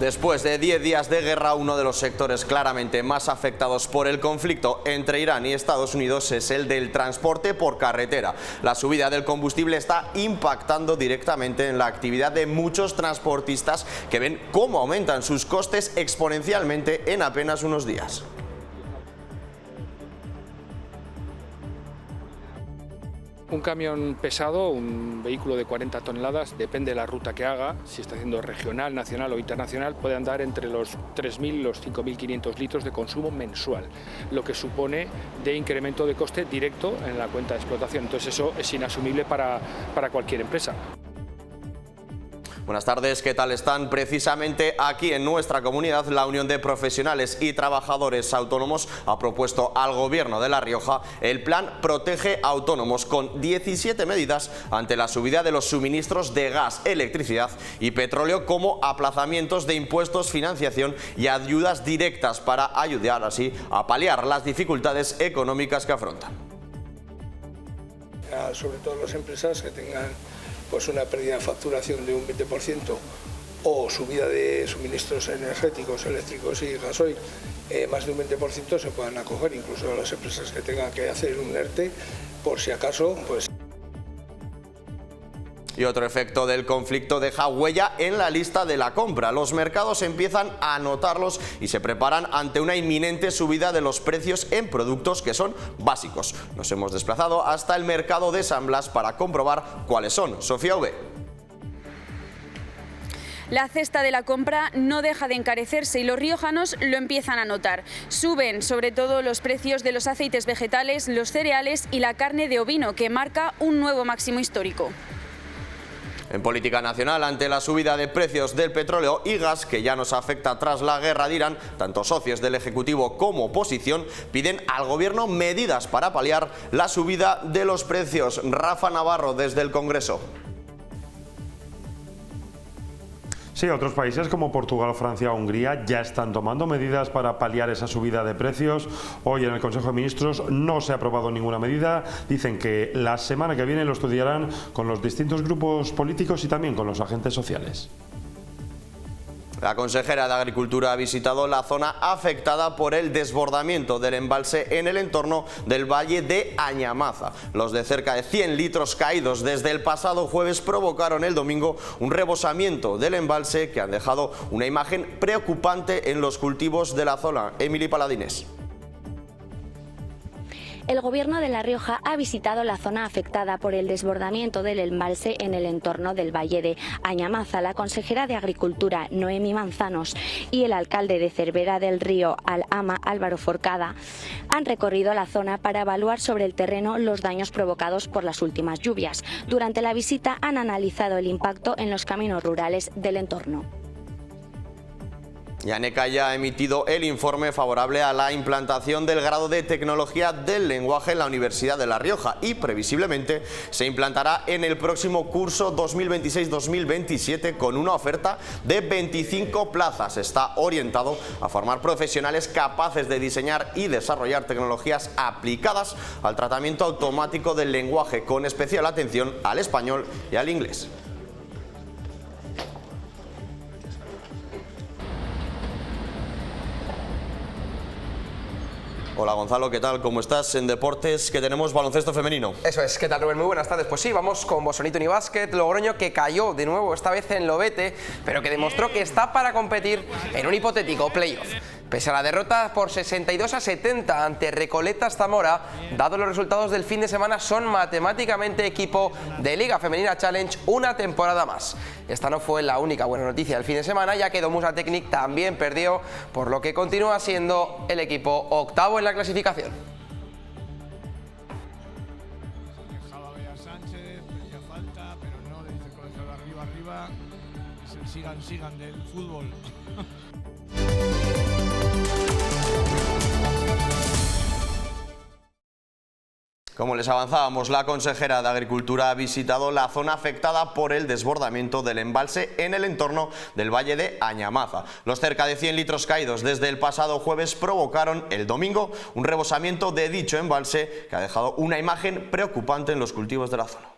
Después de 10 días de guerra, uno de los sectores claramente más afectados por el conflicto entre Irán y Estados Unidos es el del transporte por carretera. La subida del combustible está impactando directamente en la actividad de muchos transportistas que ven cómo aumentan sus costes exponencialmente en apenas unos días. Un camión pesado, un vehículo de 40 toneladas, depende de la ruta que haga, si está haciendo regional, nacional o internacional, puede andar entre los 3.000 y los 5.500 litros de consumo mensual, lo que supone de incremento de coste directo en la cuenta de explotación. Entonces eso es inasumible para cualquier empresa. Buenas tardes, ¿qué tal están? Precisamente aquí en nuestra comunidad, la Unión de Profesionales y Trabajadores Autónomos ha propuesto al Gobierno de La Rioja el plan Protege Autónomos, con 17 medidas ante la subida de los suministros de gas, electricidad y petróleo, como aplazamientos de impuestos, financiación y ayudas directas para ayudar así a paliar las dificultades económicas que afrontan. Sobre todo las empresas que tengan pues una pérdida de facturación de un 20% o subida de suministros energéticos, eléctricos y gasoil, más de un 20%, se puedan acoger, incluso las empresas que tengan que hacer un ERTE, por si acaso, pues. Y otro efecto del conflicto deja huella en la lista de la compra. Los mercados empiezan a notarlos y se preparan ante una inminente subida de los precios en productos que son básicos. Nos hemos desplazado hasta el mercado de San Blas para comprobar cuáles son. Sofía V. La cesta de la compra no deja de encarecerse y los riojanos lo empiezan a notar. Suben sobre todo los precios de los aceites vegetales, los cereales y la carne de ovino, que marca un nuevo máximo histórico. En política nacional, ante la subida de precios del petróleo y gas que ya nos afecta tras la guerra de Irán, tanto socios del Ejecutivo como oposición piden al Gobierno medidas para paliar la subida de los precios. Rafa Navarro, desde el Congreso. Sí, otros países como Portugal, Francia o Hungría ya están tomando medidas para paliar esa subida de precios. Hoy en el Consejo de Ministros no se ha aprobado ninguna medida. Dicen que la semana que viene lo estudiarán con los distintos grupos políticos y también con los agentes sociales. La consejera de Agricultura ha visitado la zona afectada por el desbordamiento del embalse en el entorno del valle de Añamaza. Los de cerca de 100 litros caídos desde el pasado jueves provocaron el domingo un rebosamiento del embalse que han dejado una imagen preocupante en los cultivos de la zona. Emily Paladines. El Gobierno de La Rioja ha visitado la zona afectada por el desbordamiento del embalse en el entorno del valle de Añamaza. La consejera de Agricultura, Noemi Manzanos, y el alcalde de Cervera del Río, Al-Ama, Álvaro Forcada, han recorrido la zona para evaluar sobre el terreno los daños provocados por las últimas lluvias. Durante la visita han analizado el impacto en los caminos rurales del entorno. Y ANECA ya ha emitido el informe favorable a la implantación del grado de Tecnología del Lenguaje en la Universidad de La Rioja y previsiblemente se implantará en el próximo curso 2026-2027 con una oferta de 25 plazas. Está orientado a formar profesionales capaces de diseñar y desarrollar tecnologías aplicadas al tratamiento automático del lenguaje, con especial atención al español y al inglés. Hola Gonzalo, ¿qué tal? ¿Cómo estás? En deportes, que tenemos baloncesto femenino. Eso es, ¿qué tal Rubén? Muy buenas tardes. Pues sí, vamos con Bosonito Unibásquet, Logroño, que cayó de nuevo, esta vez en Lobete, pero que demostró que está para competir en un hipotético playoff. Pese a la derrota por 62-70 ante Recoletas Zamora, dados los resultados del fin de semana, son matemáticamente equipo de Liga Femenina Challenge una temporada más. Esta no fue la única buena noticia del fin de semana, ya que Domusa Technic también perdió, por lo que continúa siendo el equipo octavo en la clasificación. Sánchez pedía falta, pero no, le dice el colegiado arriba, es el sigan del fútbol. Como les avanzábamos, la consejera de Agricultura ha visitado la zona afectada por el desbordamiento del embalse en el entorno del valle de Añamaza. Los cerca de 100 litros caídos desde el pasado jueves provocaron el domingo un rebosamiento de dicho embalse que ha dejado una imagen preocupante en los cultivos de la zona.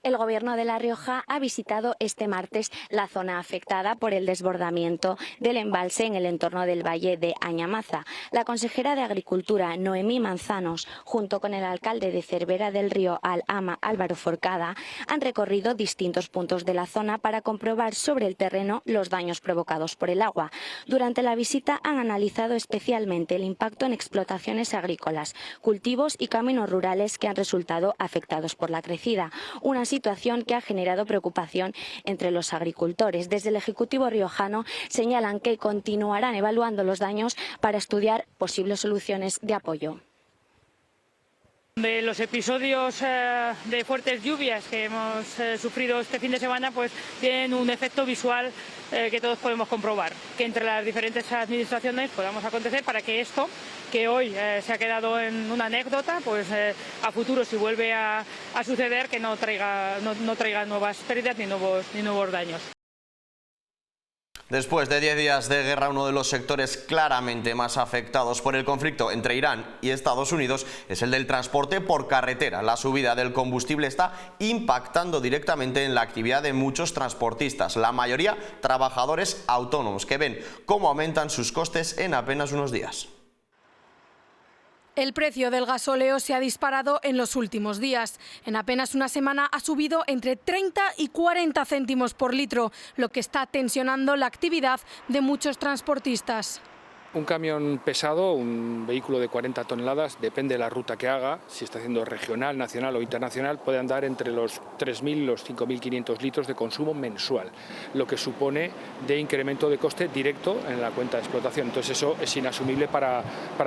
El Gobierno de La Rioja ha visitado este martes la zona afectada por el desbordamiento del embalse en el entorno del valle de Añamaza. La consejera de Agricultura, Noemí Manzanos, junto con el alcalde de Cervera del Río, Al-Ama, Álvaro Forcada, han recorrido distintos puntos de la zona para comprobar sobre el terreno los daños provocados por el agua. Durante la visita han analizado especialmente el impacto en explotaciones agrícolas, cultivos y caminos rurales que han resultado afectados por la crecida. Una situación que ha generado preocupación entre los agricultores. Desde el Ejecutivo riojano señalan que continuarán evaluando los daños para estudiar posibles soluciones de apoyo. De los episodios de fuertes lluvias que hemos sufrido este fin de semana, pues tienen un efecto visual que todos podemos comprobar, que entre las diferentes administraciones podamos acontecer para que esto, que hoy se ha quedado en una anécdota, pues a futuro, si vuelve a suceder, que no traiga nuevas pérdidas ni nuevos daños. Después de 10 días de guerra, uno de los sectores claramente más afectados por el conflicto entre Irán y Estados Unidos es el del transporte por carretera. La subida del combustible está impactando directamente en la actividad de muchos transportistas, la mayoría trabajadores autónomos, que ven cómo aumentan sus costes en apenas unos días. El precio del gasóleo se ha disparado en los últimos días. En apenas una semana ha subido entre 30 y 40 céntimos por litro, lo que está tensionando la actividad de muchos transportistas. Un camión pesado, un vehículo de 40 toneladas, depende de la ruta que haga, si está haciendo regional, nacional o internacional, puede andar entre los 3.000 y los 5.500 litros de consumo mensual, lo que supone de incremento de coste directo en la cuenta de explotación. Entonces eso es inasumible para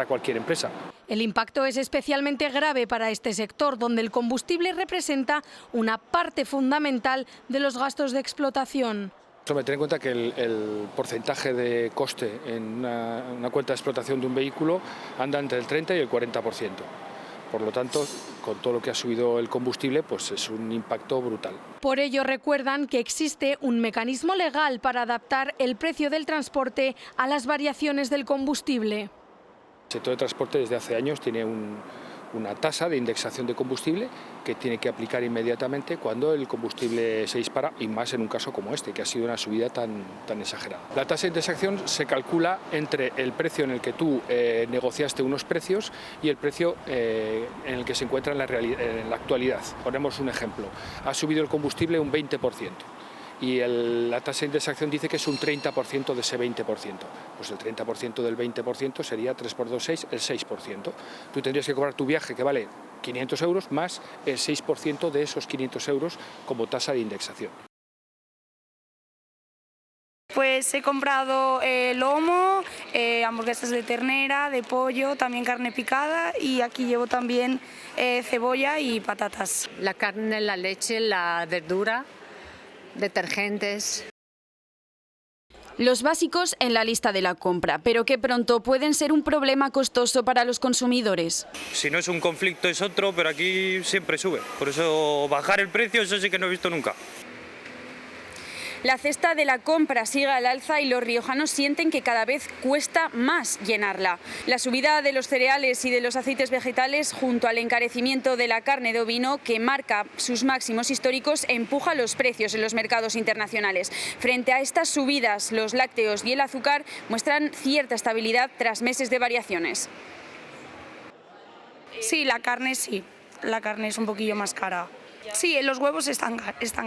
cualquier empresa. El impacto es especialmente grave para este sector, donde el combustible representa una parte fundamental de los gastos de explotación. Ten en cuenta que el porcentaje de coste en una cuenta de explotación de un vehículo anda entre el 30 y el 40%. Por lo tanto, con todo lo que ha subido el combustible, pues es un impacto brutal. Por ello recuerdan que existe un mecanismo legal para adaptar el precio del transporte a las variaciones del combustible. El sector de transporte desde hace años tiene una tasa de indexación de combustible que tiene que aplicar inmediatamente cuando el combustible se dispara, y más en un caso como este, que ha sido una subida tan exagerada. La tasa de indexación se calcula entre el precio en el que tú negociaste unos precios y el precio en el que se encuentra en la actualidad. Ponemos un ejemplo, ha subido el combustible un 20%. Y la tasa de indexación dice que es un 30% de ese 20%. Pues el 30% del 20% sería 3 por 2, 6, el 6%. Tú tendrías que cobrar tu viaje, que vale 500 euros, más el 6% de esos 500 euros como tasa de indexación. Pues he comprado lomo, hamburguesas de ternera, de pollo, también carne picada, y aquí llevo también cebolla y patatas. La carne, la leche, la verdura, detergentes. Los básicos en la lista de la compra, pero que pronto pueden ser un problema costoso para los consumidores. Si no es un conflicto es otro, pero aquí siempre sube. Por eso bajar el precio, eso sí que no he visto nunca. La cesta de la compra sigue al alza y los riojanos sienten que cada vez cuesta más llenarla. La subida de los cereales y de los aceites vegetales, junto al encarecimiento de la carne de ovino, que marca sus máximos históricos, empuja los precios en los mercados internacionales. Frente a estas subidas, los lácteos y el azúcar muestran cierta estabilidad tras meses de variaciones. Sí, la carne es un poquillo más cara. Sí, en los huevos están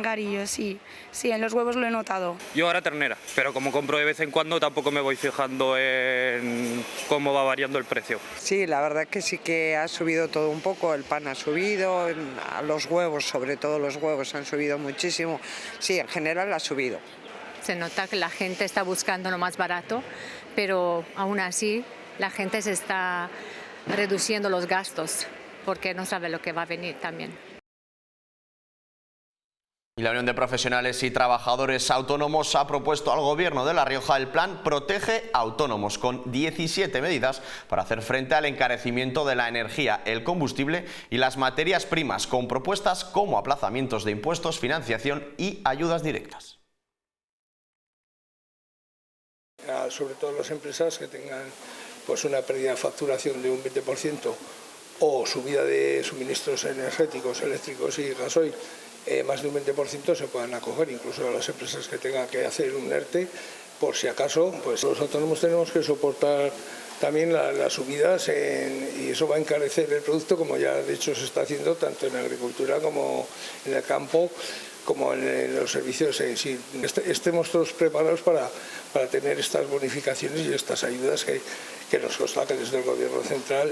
carillos, sí, en los huevos lo he notado. Yo ahora ternera, pero como compro de vez en cuando tampoco me voy fijando en cómo va variando el precio. Sí, la verdad que sí que ha subido todo un poco, el pan ha subido, los huevos, sobre todo los huevos han subido muchísimo, sí, en general ha subido. Se nota que la gente está buscando lo más barato, pero aún así la gente se está reduciendo los gastos porque no sabe lo que va a venir también. Y la Unión de Profesionales y Trabajadores Autónomos ha propuesto al Gobierno de La Rioja el plan Protege Autónomos, con 17 medidas para hacer frente al encarecimiento de la energía, el combustible y las materias primas, con propuestas como aplazamientos de impuestos, financiación y ayudas directas. Sobre todo las empresas que tengan pues una pérdida de facturación de un 20% o subida de suministros energéticos, eléctricos y gasoil más de un 20% se puedan acoger, incluso las empresas que tengan que hacer un ERTE, por si acaso, pues los autónomos tenemos que soportar también las subidas y eso va a encarecer el producto, como ya de hecho se está haciendo tanto en agricultura como en el campo, como en los servicios en sí. Estemos todos preparados para tener estas bonificaciones y estas ayudas que nos consta que desde el Gobierno central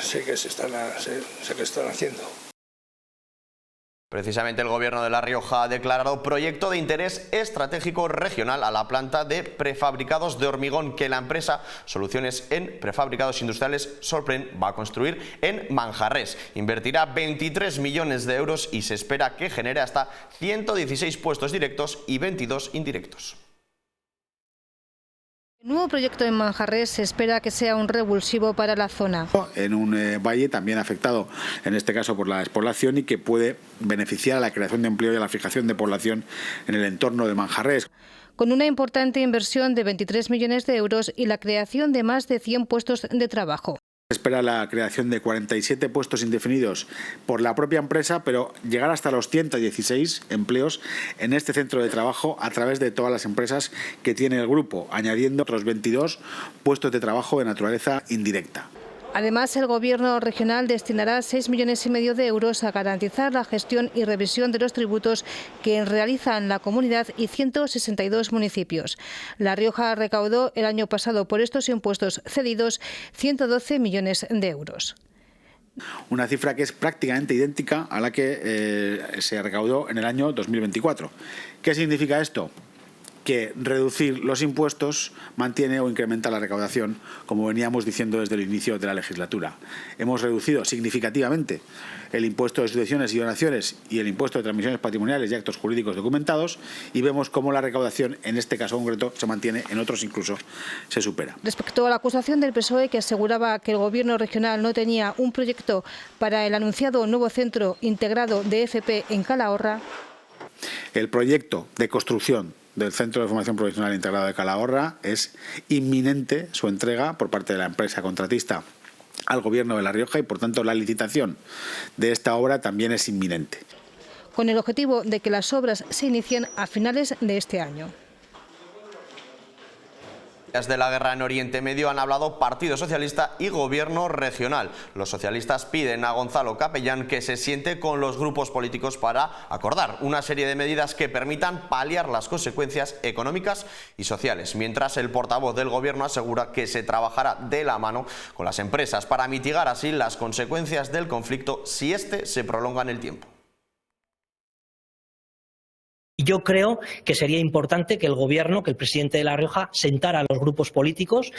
sé que están haciendo. Precisamente el Gobierno de La Rioja ha declarado proyecto de interés estratégico regional a la planta de prefabricados de hormigón que la empresa Soluciones en Prefabricados Industriales Sorpren va a construir en Manjarrés. Invertirá 23 millones de euros y se espera que genere hasta 116 puestos directos y 22 indirectos. El nuevo proyecto en Manjarrés se espera que sea un revulsivo para la zona. En un valle también afectado, en este caso por la despoblación, y que puede beneficiar a la creación de empleo y a la fijación de población en el entorno de Manjarrés. Con una importante inversión de 23 millones de euros y la creación de más de 100 puestos de trabajo. Se espera la creación de 47 puestos indefinidos por la propia empresa, pero llegar hasta los 116 empleos en este centro de trabajo a través de todas las empresas que tiene el grupo, añadiendo otros 22 puestos de trabajo de naturaleza indirecta. Además, el Gobierno regional destinará 6,5 millones de euros a garantizar la gestión y revisión de los tributos que realizan la comunidad y 162 municipios. La Rioja recaudó el año pasado por estos impuestos cedidos 112 millones de euros. Una cifra que es prácticamente idéntica a la que se recaudó en el año 2024. ¿Qué significa esto? Que reducir los impuestos mantiene o incrementa la recaudación, como veníamos diciendo desde el inicio de la legislatura. Hemos reducido significativamente el impuesto de sucesiones y donaciones y el impuesto de transmisiones patrimoniales y actos jurídicos documentados, y vemos cómo la recaudación, en este caso concreto, se mantiene, en otros incluso se supera. Respecto a la acusación del PSOE, que aseguraba que el Gobierno regional no tenía un proyecto para el anunciado nuevo centro integrado de FP en Calahorra. El proyecto de construcción del Centro de Formación Profesional Integrado de Calahorra es inminente su entrega por parte de la empresa contratista al Gobierno de La Rioja, y por tanto la licitación de esta obra también es inminente. Con el objetivo de que las obras se inicien a finales de este año. De la guerra en Oriente Medio han hablado Partido Socialista y Gobierno regional. Los socialistas piden a Gonzalo Capellán que se siente con los grupos políticos para acordar una serie de medidas que permitan paliar las consecuencias económicas y sociales, mientras el portavoz del Gobierno asegura que se trabajará de la mano con las empresas para mitigar así las consecuencias del conflicto si este se prolonga en el tiempo. Yo creo que sería importante que el Gobierno, que el presidente de La Rioja, sentara a los grupos políticos,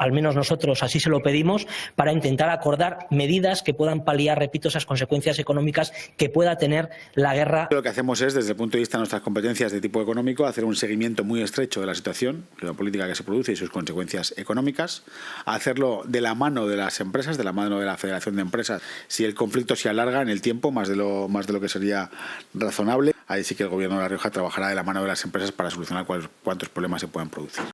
al menos nosotros así se lo pedimos, para intentar acordar medidas que puedan paliar, repito, esas consecuencias económicas que pueda tener la guerra. Lo que hacemos es, desde el punto de vista de nuestras competencias de tipo económico, hacer un seguimiento muy estrecho de la situación geopolítica que se produce y sus consecuencias económicas, hacerlo de la mano de las empresas, de la mano de la Federación de Empresas, si el conflicto se alarga en el tiempo, más de lo que sería razonable. Ahí sí que el Gobierno de La Rioja trabajará de la mano de las empresas para solucionar cuántos problemas se puedan producir.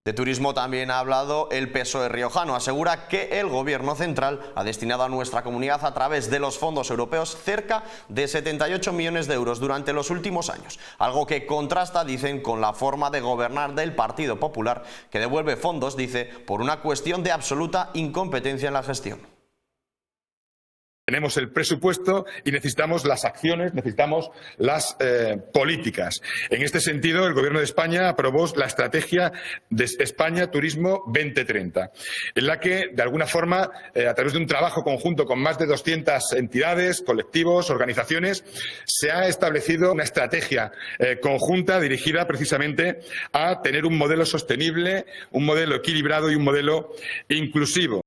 De turismo también ha hablado el PSOE riojano. Asegura que el Gobierno central ha destinado a nuestra comunidad a través de los fondos europeos cerca de 78 millones de euros durante los últimos años. Algo que contrasta, dicen, con la forma de gobernar del Partido Popular, que devuelve fondos, dice, por una cuestión de absoluta incompetencia en la gestión. Tenemos el presupuesto y necesitamos las acciones, necesitamos las políticas. En este sentido, el Gobierno de España aprobó la estrategia de España Turismo 2030, en la que, de alguna forma, a través de un trabajo conjunto con más de 200 entidades, colectivos, organizaciones, se ha establecido una estrategia conjunta dirigida precisamente a tener un modelo sostenible, un modelo equilibrado y un modelo inclusivo.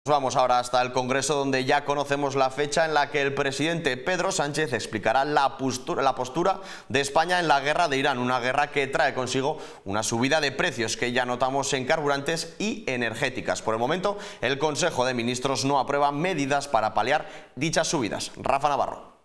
Vamos ahora hasta el Congreso, donde ya conocemos la fecha en la que el presidente Pedro Sánchez explicará la postura de España en la guerra de Irán, una guerra que trae consigo una subida de precios que ya notamos en carburantes y energéticas. Por el momento, el Consejo de Ministros no aprueba medidas para paliar dichas subidas. Rafa Navarro.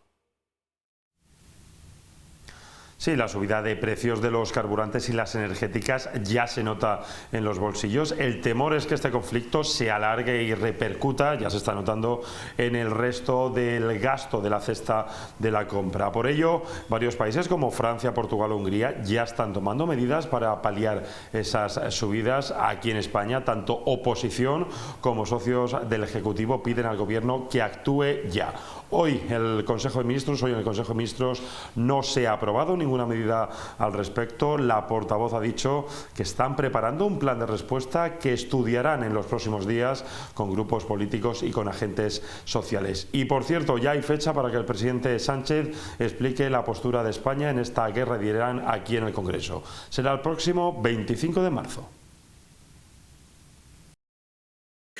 Sí, la subida de precios de los carburantes y las energéticas ya se nota en los bolsillos. El temor es que este conflicto se alargue y repercuta, ya se está notando, en el resto del gasto de la cesta de la compra. Por ello, varios países como Francia, Portugal o Hungría ya están tomando medidas para paliar esas subidas. Aquí en España, tanto oposición como socios del Ejecutivo piden al Gobierno que actúe ya. Hoy en el Consejo de Ministros no se ha aprobado ninguna medida al respecto. La portavoz ha dicho que están preparando un plan de respuesta que estudiarán en los próximos días con grupos políticos y con agentes sociales. Y por cierto, ya hay fecha para que el presidente Sánchez explique la postura de España en esta guerra de Irán aquí en el Congreso. Será el próximo 25 de marzo.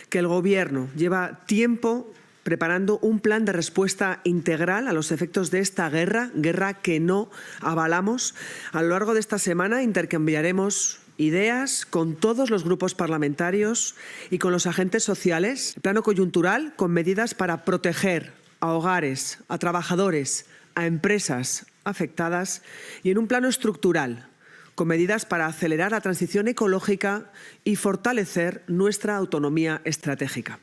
Que el Gobierno lleva tiempo preparando un plan de respuesta integral a los efectos de esta guerra que no avalamos. A lo largo de esta semana intercambiaremos ideas con todos los grupos parlamentarios y con los agentes sociales. El plano coyuntural con medidas para proteger a hogares, a trabajadores, a empresas afectadas, y en un plano estructural con medidas para acelerar la transición ecológica y fortalecer nuestra autonomía estratégica.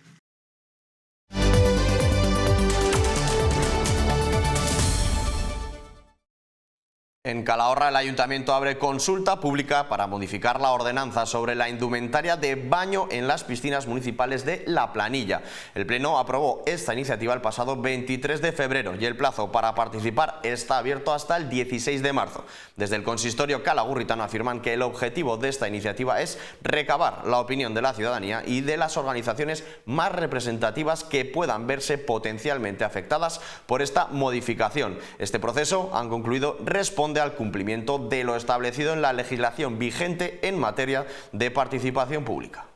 En Calahorra, el Ayuntamiento abre consulta pública para modificar la ordenanza sobre la indumentaria de baño en las piscinas municipales de La Planilla. El Pleno aprobó esta iniciativa el pasado 23 de febrero y el plazo para participar está abierto hasta el 16 de marzo. Desde el consistorio calagurritano afirman que el objetivo de esta iniciativa es recabar la opinión de la ciudadanía y de las organizaciones más representativas que puedan verse potencialmente afectadas por esta modificación. Este proceso, han concluido, responde al cumplimiento de lo establecido en la legislación vigente en materia de participación pública.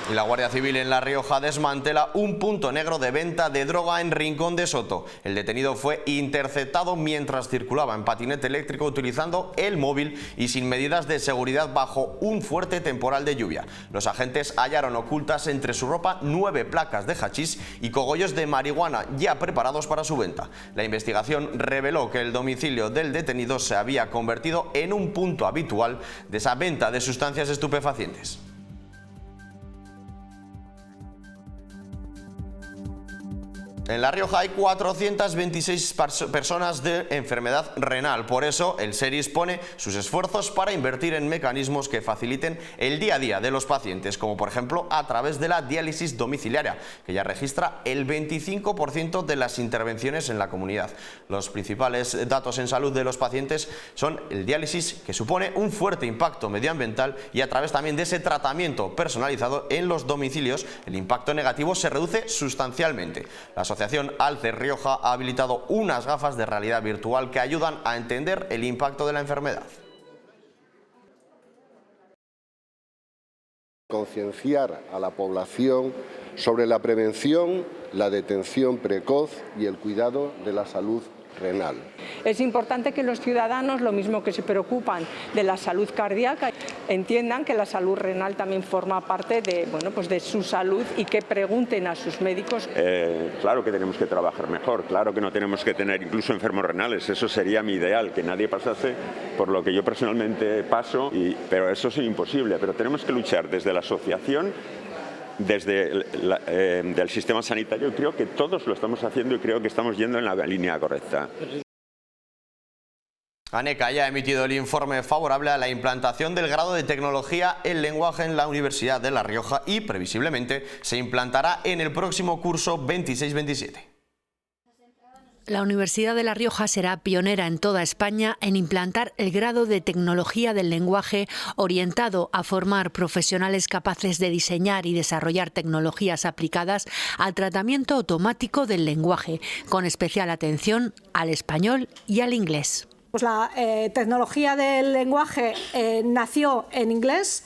Y la Guardia Civil en La Rioja desmantela un punto negro de venta de droga en Rincón de Soto. El detenido fue interceptado mientras circulaba en patinete eléctrico utilizando el móvil y sin medidas de seguridad bajo un fuerte temporal de lluvia. Los agentes hallaron ocultas entre su ropa 9 placas de hachís y cogollos de marihuana ya preparados para su venta. La investigación reveló que el domicilio del detenido se había convertido en un punto habitual de esa venta de sustancias estupefacientes. En La Rioja hay 426 personas de enfermedad renal. Por eso el SERIS pone sus esfuerzos para invertir en mecanismos que faciliten el día a día de los pacientes, como por ejemplo a través de la diálisis domiciliaria, que ya registra el 25% de las intervenciones en la comunidad. Los principales datos en salud de los pacientes son el diálisis, que supone un fuerte impacto medioambiental, y a través también de ese tratamiento personalizado en los domicilios, el impacto negativo se reduce sustancialmente. La Asociación Alce Rioja ha habilitado unas gafas de realidad virtual que ayudan a entender el impacto de la enfermedad. Concienciar a la población sobre la prevención, la detención precoz y el cuidado de la salud renal. Es importante que los ciudadanos, lo mismo que se preocupan de la salud cardíaca, entiendan que la salud renal también forma parte de, pues de su salud, y que pregunten a sus médicos. Claro que tenemos que trabajar mejor, claro que no tenemos que tener incluso enfermos renales, eso sería mi ideal, que nadie pasase por lo que yo personalmente paso, pero eso es imposible, pero tenemos que luchar desde la asociación, desde del sistema sanitario. Creo que todos lo estamos haciendo y creo que estamos yendo en la línea correcta. ANECA ya ha emitido el informe favorable a la implantación del grado de tecnología en lenguaje en la Universidad de La Rioja y previsiblemente se implantará en el próximo curso 26-27. La Universidad de La Rioja será pionera en toda España en implantar el grado de Tecnología del Lenguaje, orientado a formar profesionales capaces de diseñar y desarrollar tecnologías aplicadas al tratamiento automático del lenguaje, con especial atención al español y al inglés. Pues la tecnología del lenguaje nació en inglés.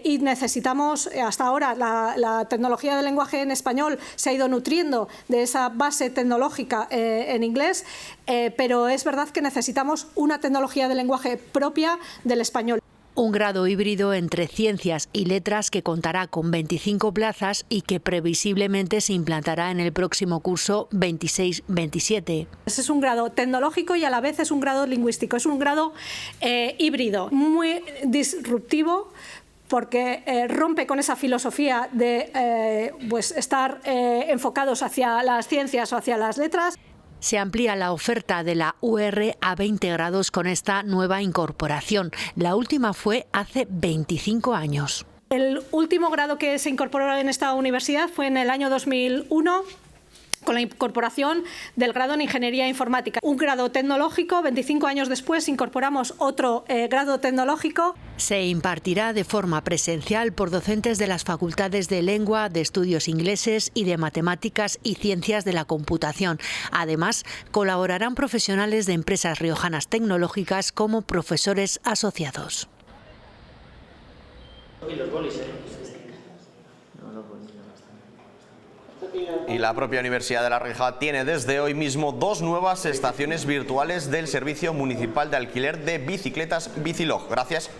Y necesitamos, hasta ahora, la tecnología del lenguaje en español se ha ido nutriendo de esa base tecnológica en inglés, pero es verdad que necesitamos una tecnología del lenguaje propia del español. Un grado híbrido entre Ciencias y Letras que contará con 25 plazas y que previsiblemente se implantará en el próximo curso 26-27. Es un grado tecnológico y a la vez es un grado lingüístico. Es un grado híbrido, muy disruptivo, porque rompe con esa filosofía de pues estar enfocados hacia las ciencias o hacia las letras. Se amplía la oferta de la UR a 20 grados con esta nueva incorporación. La última fue hace 25 años. El último grado que se incorporó en esta universidad fue en el año 2001, con la incorporación del grado en Ingeniería Informática. Un grado tecnológico, 25 años después incorporamos otro grado tecnológico. Se impartirá de forma presencial por docentes de las facultades de Lengua, de Estudios Ingleses y de Matemáticas y Ciencias de la Computación. Además, colaborarán profesionales de empresas riojanas tecnológicas como profesores asociados. Y la propia Universidad de La Rioja tiene desde hoy mismo 2 nuevas estaciones virtuales del Servicio Municipal de Alquiler de Bicicletas Bicilog, gracias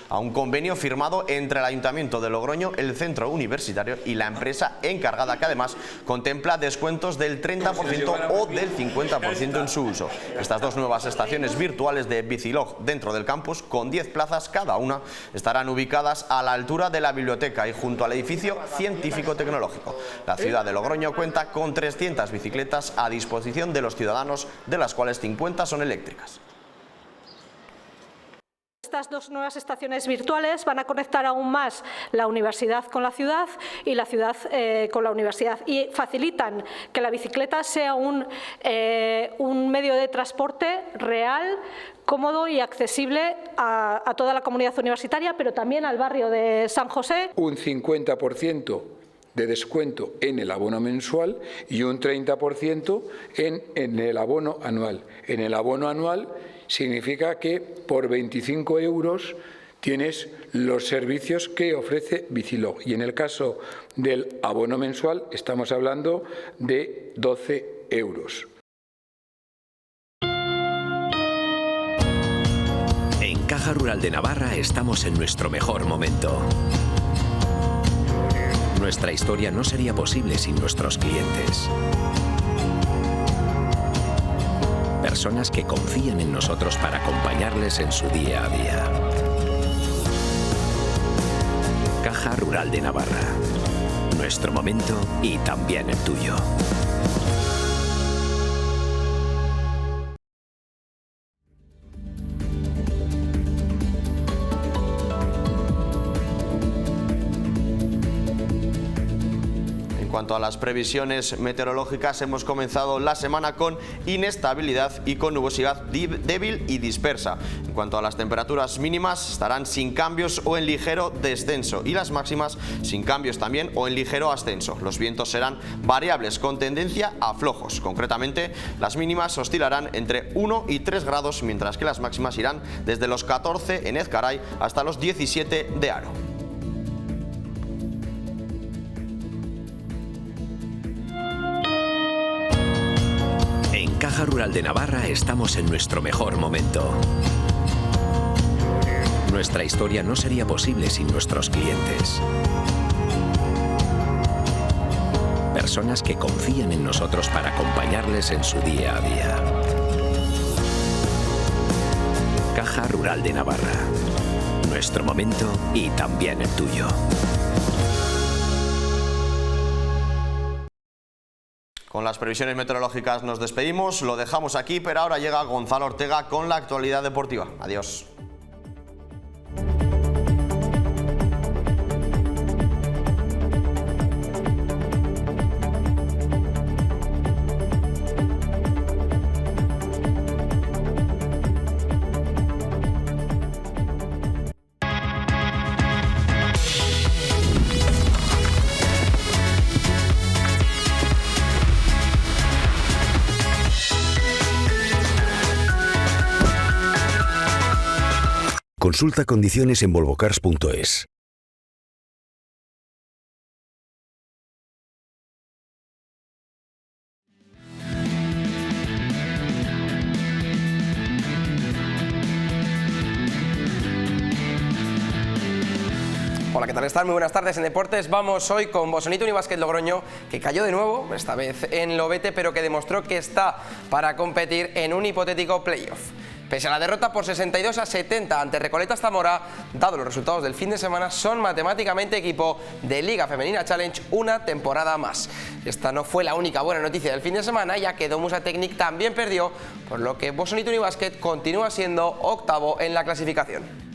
a un convenio firmado entre el Ayuntamiento de Logroño, el centro universitario y la empresa encargada, que además contempla descuentos del 30% o del 50% en su uso. Estas 2 nuevas estaciones virtuales de Bicilog dentro del campus, con 10 plazas cada una, estarán ubicadas a la altura de la biblioteca y junto al edificio científico-tecnológico. La ciudad de Logroño cuenta con 300 bicicletas a disposición de los ciudadanos, de las cuales 50 son eléctricas. Estas 2 nuevas estaciones virtuales van a conectar aún más la universidad con la ciudad y la ciudad con la universidad, y facilitan que la bicicleta sea un medio de transporte real, cómodo y accesible a toda la comunidad universitaria, pero también al barrio de San José. Un 50% de descuento en el abono mensual y un 30% en el abono anual. En el abono anual significa que por 25 euros tienes los servicios que ofrece Bicilog, y en el caso del abono mensual estamos hablando de 12 euros. En Caja Rural de Navarra estamos en nuestro mejor momento. Nuestra historia no sería posible sin nuestros clientes. Personas que confían en nosotros para acompañarles en su día a día. Caja Rural de Navarra. Nuestro momento y también el tuyo. En cuanto a las previsiones meteorológicas, hemos comenzado la semana con inestabilidad y con nubosidad débil y dispersa. En cuanto a las temperaturas mínimas, estarán sin cambios o en ligero descenso, y las máximas sin cambios también o en ligero ascenso. Los vientos serán variables con tendencia a flojos. Concretamente, las mínimas oscilarán entre 1 y 3 grados, mientras que las máximas irán desde los 14 en Ezcaray hasta los 17 de Haro. En Caja Rural de Navarra estamos en nuestro mejor momento. Nuestra historia no sería posible sin nuestros clientes. Personas que confían en nosotros para acompañarles en su día a día. Caja Rural de Navarra. Nuestro momento y también el tuyo. Con las previsiones meteorológicas nos despedimos, lo dejamos aquí, pero ahora llega Gonzalo Ortega con la actualidad deportiva. Adiós. Consulta condiciones en volvocars.es. Hola, ¿qué tal están? Muy buenas tardes en Deportes. Vamos hoy con Bosonito Unibásquet Logroño, que cayó de nuevo, esta vez en Lobete, pero que demostró que está para competir en un hipotético playoff. Pese a la derrota por 62-70 ante Recoletas Zamora, dado los resultados del fin de semana, son matemáticamente equipo de Liga Femenina Challenge una temporada más. Esta no fue la única buena noticia del fin de semana, ya que Domusa Technic también perdió, por lo que Bosonito Unibásquet continúa siendo octavo en la clasificación.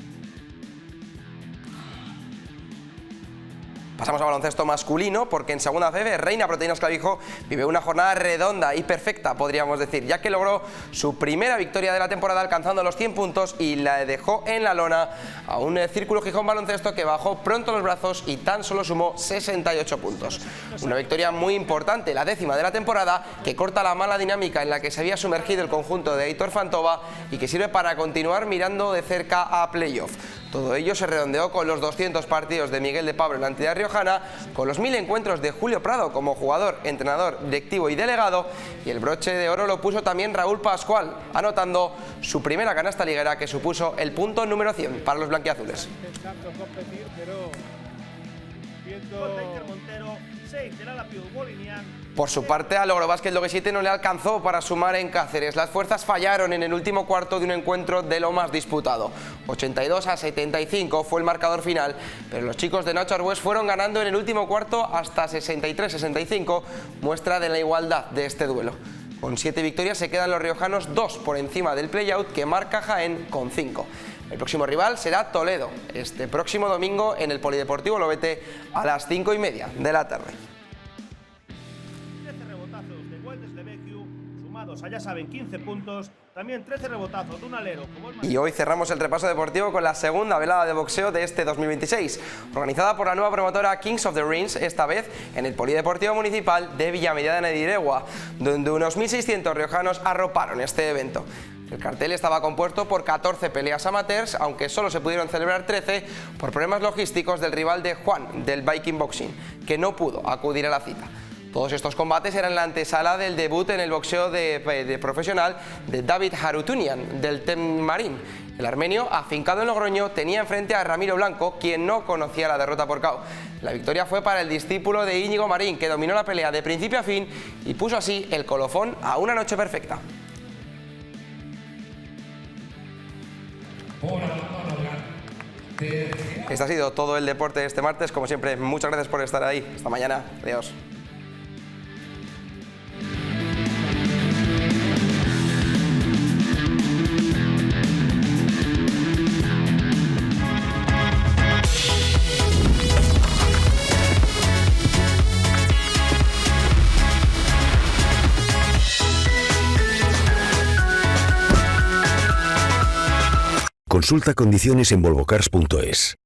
Pasamos a baloncesto masculino, porque en segunda CB Reina Proteínas Clavijo vive una jornada redonda y perfecta, podríamos decir, ya que logró su primera victoria de la temporada alcanzando los 100 puntos y la dejó en la lona a un Círculo Gijón Baloncesto que bajó pronto los brazos y tan solo sumó 68 puntos. Una victoria muy importante, la 10ª de la temporada, que corta la mala dinámica en la que se había sumergido el conjunto de Aitor Fantova y que sirve para continuar mirando de cerca a playoff. Todo ello se redondeó con los 200 partidos de Miguel de Pablo en la entidad riojana, con los 1000 encuentros de Julio Prado como jugador, entrenador, directivo y delegado, y el broche de oro lo puso también Raúl Pascual, anotando su primera canasta liguera que supuso el punto número 100 para los blanquiazules. Por su parte, a Logrobásquet Loguesite no le alcanzó para sumar en Cáceres. Las fuerzas fallaron en el último cuarto de un encuentro de lo más disputado. 82-75 fue el marcador final, pero los chicos de Nacho Arbues fueron ganando en el último cuarto hasta 63-65, muestra de la igualdad de este duelo. Con 7 victorias se quedan los riojanos 2 por encima del playout que marca Jaén con 5. El próximo rival será Toledo, este próximo domingo en el Polideportivo Lobete a las 5:30 de la tarde. Ya saben, 15 puntos, también 13 rebotazos de un alero. Y hoy cerramos el repaso deportivo con la segunda velada de boxeo de este 2026, organizada por la nueva promotora Kings of the Rings, esta vez en el Polideportivo Municipal de Villamediana de Diregua, donde unos 1.600 riojanos arroparon este evento. El cartel estaba compuesto por 14 peleas amateurs, aunque solo se pudieron celebrar 13 por problemas logísticos del rival de Juan, del Viking Boxing, que no pudo acudir a la cita. Todos estos combates eran la antesala del debut en el boxeo de profesional de David Harutunian, del Tem Marín. El armenio, afincado en Logroño, tenía enfrente a Ramiro Blanco, quien no conocía la derrota por KO. La victoria fue para el discípulo de Íñigo Marín, que dominó la pelea de principio a fin y puso así el colofón a una noche perfecta. Este ha sido todo el deporte de este martes. Como siempre, muchas gracias por estar ahí. Hasta mañana. Adiós. Consulta condiciones en volvocars.es.